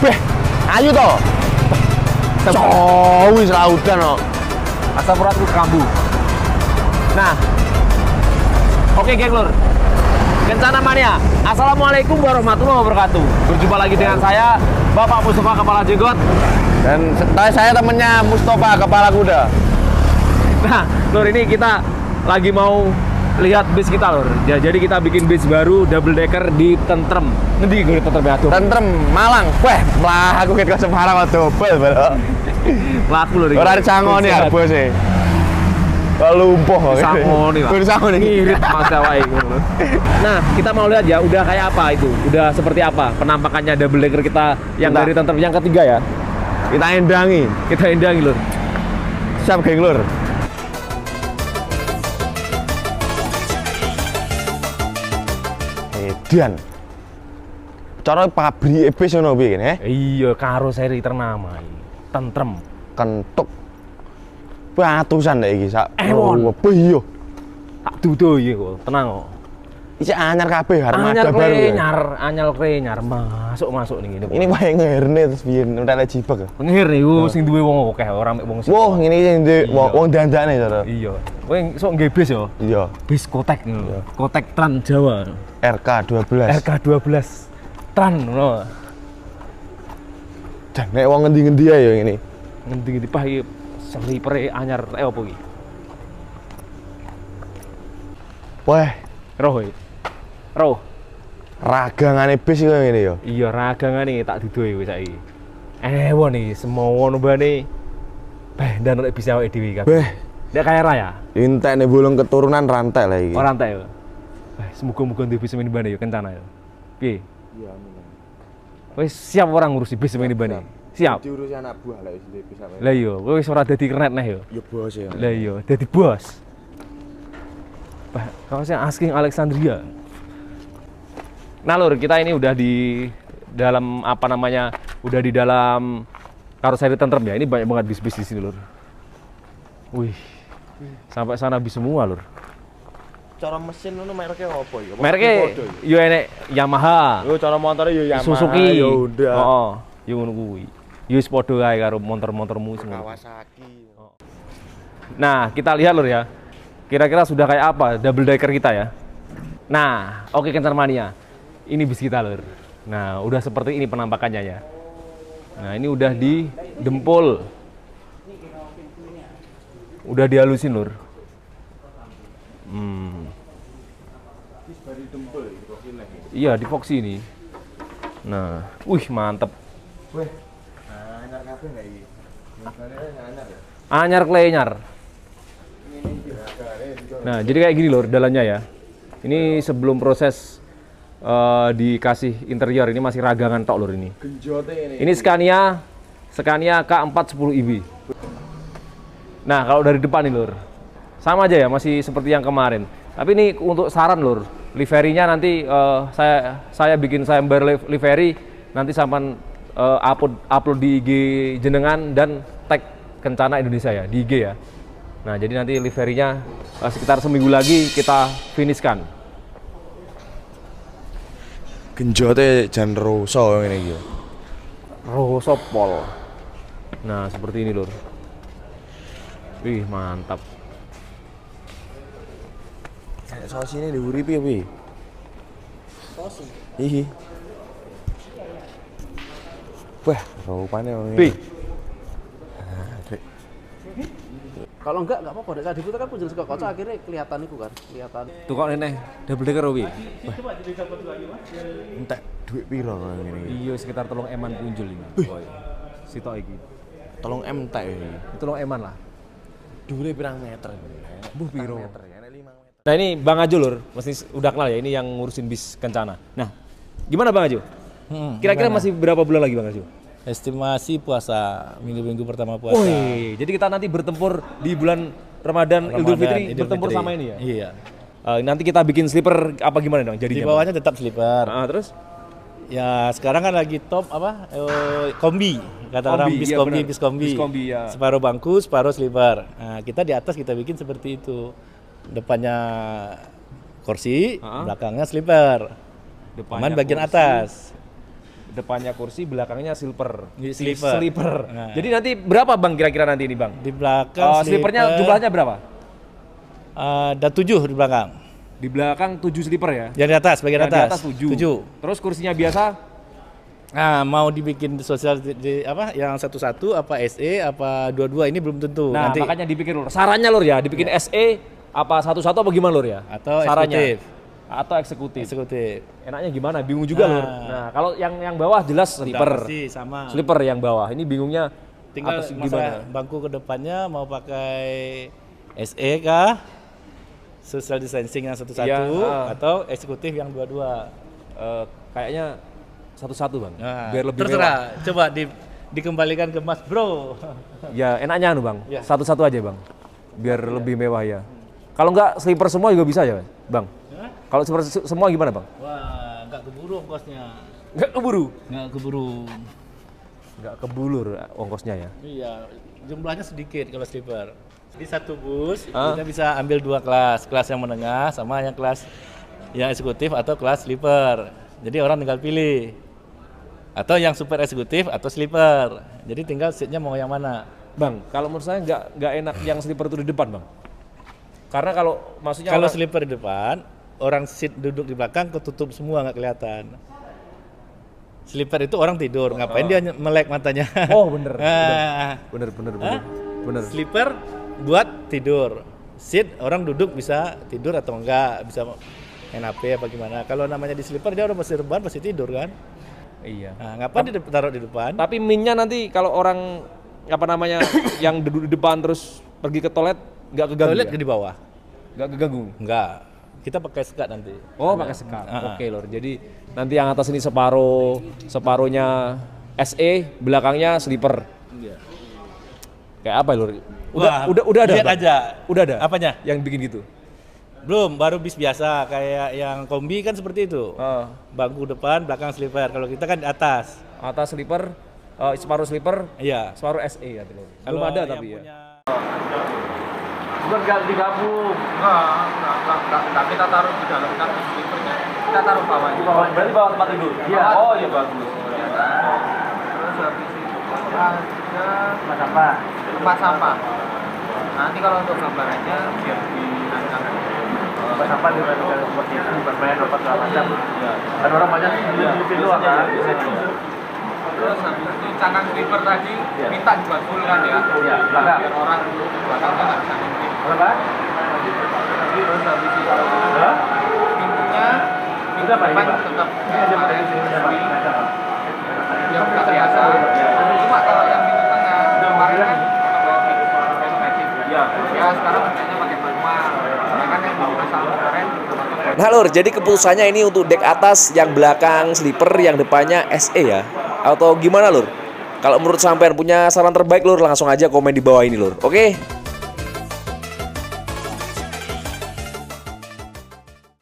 Beh, ayo toh. Wis laudan kok. Asam uratku kambuh. Nah, oke geng lur, Kencana Mania. Assalamualaikum warahmatullahi wabarakatuh. Berjumpa lagi dengan saya, Bapak Mustafa Kepala Jenggot. Dan saya temennya Mustafa Kepala Kuda. Nah, lur, ini kita lagi mau lihat bis kita lur. Jadi kita bikin bis baru double decker di Tentrem. Nanti gue Tentrem ya tuh. Tentrem Malang. Weh, malah aku ket Semarang kok dobel balok. Laku lur. Ora dicangoni arep sih. Lumpuh kok. Sangoni lah. Udah sangoni. Ngirit Mas Dawai. Nah, kita mau lihat ya udah kayak apa itu. Udah seperti apa penampakannya double decker kita yang dari Tentrem yang ketiga ya. Kita endangi. Kita endangi lur. Siap geng lur. Edan. Cara pabrik bis ngono piye kene? Iya, karoseri ternama iki. Tentrem. Kentuk. Ratusan lek iki sak. Ewon. Iya. Tak dudu iki kok, tenang kok. Iki anyar kabeh armada Anyar baru. krenyar, anyar krenyar masuk nih ngene. Ini wae ngerne terus biyen entek jibak. Ngir niku sing duwe wong akeh ora mek wong sing. Wah, ngene iki wong dandane cara. Iya. Kowe sok nggih bis ya? Iya. Bis Kotek ngono. Kotek Trans Jawa. RK12. RK12 Trans ngono. Dan nek wong ngendi-ngendi ae ya ngene. Ngendi-ngendi pah iki slipere anyar opo iki? Wah, Roh iki. Roh. ragangane bis iki ngene ya. Iya, ragangane tak dudu wis saiki. Ewon iki semono bane. Dan nek bisa awake dhewe kabeh. Beh, Nek kaya raya. entekne bolong keturunan rantai lah iki. Ora entek yo. Semoga-moga ndek bis minivan yo kencana yo. Piye? Iya, amin. Wis siap orang ngurusi bis minivan. Siap. Diurusi anak buah lah wis bis sampe. Lah iya, kowe wis ora dadi kernet neh yo. Ya bos ya. Lah iya, dadi bos. Kalau saya asking Alexandria. Nah lur, kita ini udah di dalam apa namanya? Udah di dalam karoseri Tentrem ya. Ini banyak banget bis-bis di sini lur. Wih. Sampai sana bis semua lur. Cara mesin ngono mereknya apa ya? Mereknya yo enek Yamaha, Yo cara motornya yo Yamaha. Suzuki. Ya udah. Heeh. Yo ngono kuwi. Yo wis padha kae karo motor-motormu semua. Kawasaki. Nah, kita lihat lur ya. Kira-kira sudah kayak apa double decker kita ya. Nah, oke Kencana Mania. Ini bis kita lur. Nah, udah seperti ini penampakannya ya. Nah, ini udah didempul. Udah dihalusin lur. Iya, di Foxy ini. Nah, wih mantep. Weh. Anyar kabeh enggak iki? Anyar ya. Anyar klenyar. Nah, jadi kayak gini lur dalamnya ya. Ini sebelum proses dikasih interior, ini masih ragangan tok lur ini. Genjote ini. Ini Scania K410 EB. Nah, kalau dari depan nih lur, sama aja ya, masih seperti yang kemarin. Tapi ini untuk saran lur, liverynya nanti saya bikin sayembar livery, nanti sampai upload di IG jenengan dan tag Kencana Indonesia ya, di IG ya. Nah, jadi nanti liverynya sekitar seminggu lagi kita finishkan. Genjote jan roso ngene iki. Rosopol. Nah, seperti ini lur. Wih, mantap. Saus ini diuri piye piye? Saus. Iki. Wah, rupane ngene. Pi. Kalau enggak apa-apa, nek saya diputar kan punjul saka kaca akhirnya kelihatan itu kan, kelihatan. Tuh kok nenek double decker wi. Entek duit piro ngene iki? Iya, sekitar 3 eman punjul ini. Boy. Sitok iki. 3 M entek iki. 3 eman lah. Dhuwure pirang meter? Mbuh piro? Meter ya, 5 meter. Nah, ini Bang Ajo lur, mesti udah kenal ya, ini yang ngurusin bis Kencana. Nah, gimana Bang Ajo? Kira-kira masih berapa bulan lagi Bang Ajo? Estimasi puasa, minggu-minggu pertama puasa. Wih, jadi kita nanti bertempur di bulan Ramadan, Idul Fitri bertempur sama ini ya? Iya. Nanti kita bikin slipper apa gimana dong? Di bawahnya tetap slipper. Terus? Ya sekarang kan lagi top apa? Kombi. Kata orang bis iya kombi, bener. bis kombi. Bis kombi ya. Separuh bangku, separuh slipper. Nah, kita di atas kita bikin seperti itu. Depannya kursi, belakangnya slipper. Depannya bagian kursi, atas. depannya kursi, belakangnya sleeper. Sleeper. Sleeper. Nah. Jadi nanti berapa Bang kira-kira nanti ini Bang? Di belakang Sleepernya jumlahnya berapa? ada 7 di belakang. Di belakang 7 sleeper ya? Yang di atas, bagian Yang di atas. atas 7. Terus kursinya biasa? Nah, mau dibikin sosial apa? Yang satu-satu apa SE apa dua-dua ini belum tentu. Nah, Nanti makanya dipikir Lur. Sarannya Lur ya, dibikin SE apa satu-satu apa gimana Lur ya? atau Sarannya. eksekutif. Atau eksekutif. Eksekutif. Enaknya gimana? Bingung juga Lur. Nah, kalau yang bawah jelas Udah sleeper. pasti sama. Sleeper yang bawah. Ini bingungnya Tinggal atas masalah bangku ke depannya mau pakai SE kah? Social distancing yang satu-satu Iya, atau eksekutif yang dua-dua. Kayaknya satu-satu Bang. Nah, Biar lebih terserah. Coba dikembalikan ke Mas Bro. Ya enaknya anu Bang, Ya. satu-satu aja Bang, biar lebih mewah ya. Kalau nggak sleeper semua juga bisa ya Bang? Kalau sleeper semua gimana Bang? Wah, nggak keburu ongkosnya. Nggak keburu? Nggak keburu. Nggak kebulur ongkosnya ya? Iya, jumlahnya sedikit kalau sleeper. Di satu bus kita bisa ambil 2 kelas, kelas yang menengah sama yang kelas yang eksekutif atau kelas sleeper. Jadi orang tinggal pilih. Atau yang super eksekutif atau sleeper. Jadi tinggal seatnya mau yang mana. Bang, kalau menurut saya nggak enak yang sleeper itu di depan Bang. Karena kalau maksudnya Kalau orang- sleeper di depan, orang seat duduk di belakang ketutup semua nggak kelihatan. Sleeper itu orang tidur, ngapain dia melek matanya? Oh bener, Ah. bener. Bener. Sleeper buat tidur. Seat orang duduk bisa tidur atau enggak, bisa main HP apa gimana. Kalau namanya di sleeper dia orang pasti rebahan pasti tidur kan. Iya. Nah, ngapain taruh di depan? Tapi minnya nanti kalau orang apa namanya yang duduk di depan terus pergi ke toilet nggak keganggu Toilet ya? di bawah. Nggak keganggu. Enggak. Kita pakai sekat nanti. Oh pakai sekat. Ah. Oke Lor. Jadi nanti yang atas ini separuhnya SE, belakangnya sleeper. Iya. Kayak apa Lor? Wah, Udah ada. lihat Bang? aja. Udah ada. Apanya? Yang bikin gitu. Belum, baru bis biasa kayak yang kombi kan seperti itu. Bangku depan, belakang sleeper. Kalau kita kan di atas. Atas sleeper, separuh sleeper, Iya. separuh SE ya Lor. Belum Kalau ada yang tapi ya. punya- Bukan nggak digabung. Enggak, kita taruh di dalam kan sleepernya. Kita taruh bawah. Berarti bawah tempat tidur. Iya. Oh iya bagus. Terus habis itu ada tempat sampah. Nanti kalau untuk gambarannya biar dirancang tempat sampah dirancang seperti itu, bermain dapat segala macam. Kan orang banyak di situ kan. Terus habis itu cangkang sleeper tadi minta dibuat full kan ya? Iya. Biar orang belakangnya nggak bisa ngintip. Terus habis itu pintunya depan tetap pakai sendiri. Yang nggak biasa. Cuma kalau yang pintu tengah kemarin kan otomatis. Ya sekarang pakainya pakai manual. Karena kan yang di masalah kemarin. Nah Lur, jadi keputusannya ini untuk deck atas yang belakang sleeper, yang depannya SE ya? Atau gimana Lur? Kalau menurut sampean punya saran terbaik Lur, langsung aja komen di bawah ini Lur, oke?